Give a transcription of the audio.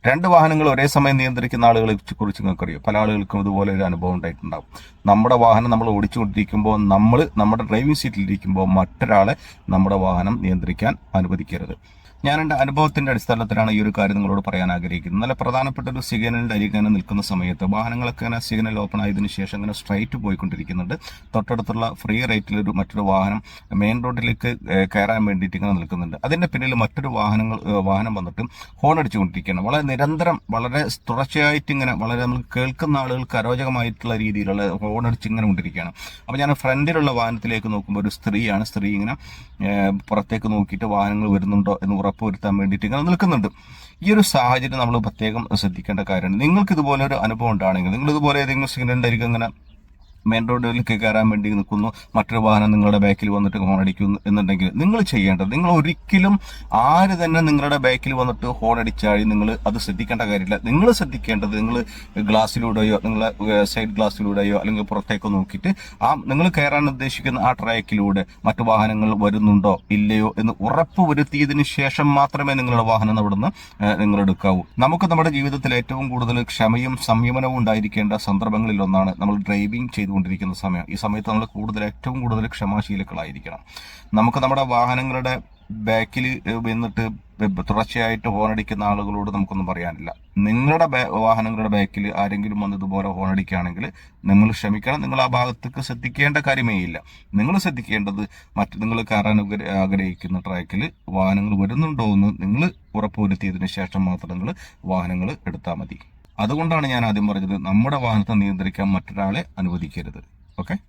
രണ്ട് വാഹനങ്ങൾ ഒരേ സമയം നിയന്ത്രിക്കുന്ന ആളുകളെ കുറിച്ച് നിങ്ങൾക്കറിയോ? പല ആളുകൾക്കും ഇതുപോലെ ഒരു അനുഭവം ഉണ്ടായിട്ടുണ്ടാവും. നമ്മുടെ വാഹനം നമ്മൾ ഓടിച്ചുകൊണ്ടിരിക്കുമ്പോൾ നമ്മുടെ ഡ്രൈവിംഗ് സീറ്റിലിരിക്കുമ്പോൾ മറ്റൊരാളെ നമ്മുടെ വാഹനം നിയന്ത്രിക്കാൻ അനുവദിക്കരുത്. ഞാൻ എൻ്റെ അനുഭവത്തിന്റെ അടിസ്ഥാനത്തിലാണ് ഈ ഒരു കാര്യം നിങ്ങളോട് പറയാൻ ആഗ്രഹിക്കുന്നത്. നല്ല പ്രധാനപ്പെട്ട ഒരു സിഗ്നലിന്റെ അരികെ നിൽക്കുന്ന സമയത്ത് വാഹനങ്ങളൊക്കെ ഇങ്ങനെ സിഗ്നൽ ഓപ്പൺ ആയതിനു ശേഷം ഇങ്ങനെ സ്ട്രൈറ്റ് പോയിക്കൊണ്ടിരിക്കുന്നുണ്ട്. തൊട്ടടുത്തുള്ള ഫ്രീ റൈറ്റിൽ മറ്റൊരു വാഹനം മെയിൻ റോഡിലേക്ക് കയറാൻ വേണ്ടിയിട്ട് ഇങ്ങനെ നിൽക്കുന്നുണ്ട്. അതിന്റെ പിന്നിൽ മറ്റൊരു വാഹനം വന്നിട്ട് ഹോൺ അടിച്ചുകൊണ്ടിരിക്കുകയാണ്. വളരെ നിരന്തരം, വളരെ തുടർച്ചയായിട്ട് ഇങ്ങനെ വളരെ നമ്മൾ കേൾക്കുന്ന ആളുകൾക്ക് അരോചകമായിട്ടുള്ള രീതിയിലുള്ള ഹോൺ അടിച്ച് ഇങ്ങനെ കൊണ്ടിരിക്കുകയാണ്. അപ്പോൾ ഞാൻ ഫ്രണ്ടിലുള്ള വാഹനത്തിലേക്ക് നോക്കുമ്പോൾ ഒരു സ്ത്രീയാണ്. സ്ത്രീ ഇങ്ങനെ പുറത്തേക്ക് നോക്കിയിട്ട് വാഹനങ്ങൾ വരുന്നുണ്ടോ എന്ന് ഉറപ്പുവരുത്താൻ വേണ്ടിയിട്ട് ഇങ്ങനെ നിൽക്കുന്നുണ്ട്. ഈ ഒരു സാഹചര്യം നമ്മൾ പ്രത്യേകം ശ്രദ്ധിക്കേണ്ട കാര്യമാണ്. നിങ്ങൾക്ക് ഇതുപോലെ ഒരു അനുഭവം ഉണ്ടാണെങ്കിൽ, നിങ്ങൾ ഇതുപോലെ ഏതെങ്കിലും സിഗ്നലിന്റെ അരികെ ഇങ്ങനെ മെയിൻ റോഡിലേക്ക് കയറാൻ വേണ്ടി നിൽക്കുന്നു, മറ്റൊരു വാഹനം നിങ്ങളുടെ ബാക്കിൽ വന്നിട്ട് ഹോൺ അടിക്കുന്നു എന്നുണ്ടെങ്കിൽ നിങ്ങൾ ചെയ്യേണ്ടത്, നിങ്ങൾ ഒരിക്കലും ആര് തന്നെ നിങ്ങളുടെ ബാക്കിൽ വന്നിട്ട് ഹോൺ അടിച്ചാൽ നിങ്ങൾ അത് ശ്രദ്ധിക്കേണ്ട കാര്യമില്ല. നിങ്ങൾ ശ്രദ്ധിക്കേണ്ടത്, നിങ്ങൾ ഗ്ലാസ്സിലൂടെയോ നിങ്ങളെ സൈഡ് ഗ്ലാസ്സിലൂടെയോ അല്ലെങ്കിൽ പുറത്തേക്കോ നോക്കിയിട്ട് നിങ്ങൾ കയറാൻ ഉദ്ദേശിക്കുന്ന ആ ട്രാക്കിലൂടെ മറ്റു വാഹനങ്ങൾ വരുന്നുണ്ടോ ഇല്ലയോ എന്ന് ഉറപ്പ് വരുത്തിയതിനു ശേഷം മാത്രമേ നിങ്ങളുടെ വാഹനം അവിടുന്ന് നിങ്ങൾ എടുക്കാവൂ. നമുക്ക് നമ്മുടെ ജീവിതത്തിൽ ഏറ്റവും കൂടുതൽ ക്ഷമയും സംയമനവും ഉണ്ടായിരിക്കേണ്ട സന്ദർഭങ്ങളിൽ ഒന്നാണ് നമ്മൾ ഡ്രൈവിംഗ് ചെയ്തുകൊണ്ടിരിക്കുന്ന സമയം. ഈ സമയത്ത് നമ്മൾ ഏറ്റവും കൂടുതൽ ക്ഷമാശീലങ്ങളായിരിക്കണം. നമുക്ക് നമ്മുടെ വാഹനങ്ങളുടെ ബാക്കിൽ വന്നിട്ട് തുടർച്ചയായിട്ട് ഹോണടിക്കുന്ന ആളുകളോട് നമുക്കൊന്നും പറയാനില്ല. നിങ്ങളുടെ വാഹനങ്ങളുടെ ബാക്കിൽ ആരെങ്കിലും വന്ന് ഇതുപോലെ ഹോണടിക്കുകയാണെങ്കിൽ നിങ്ങൾ ക്ഷമിക്കണം. നിങ്ങൾ ആ ഭാഗത്തേക്ക് ശ്രദ്ധിക്കേണ്ട കാര്യമേ ഇല്ല. നിങ്ങൾ ശ്രദ്ധിക്കേണ്ടത് നിങ്ങൾ കയറാൻ ആഗ്രഹിക്കുന്ന ട്രാക്കിൽ വാഹനങ്ങൾ വരുന്നുണ്ടോ എന്ന് നിങ്ങൾ ഉറപ്പുവരുത്തിയതിനു ശേഷം മാത്രം നിങ്ങൾ വാഹനങ്ങൾ എടുത്താൽ മതി. അതുകൊണ്ടാണ് ഞാൻ ആദ്യം പറഞ്ഞത്, നമ്മുടെ വാഹനത്തെ നിയന്ത്രിക്കാൻ മറ്റൊരാളെ അനുവദിക്കരുത്. ഓക്കെ.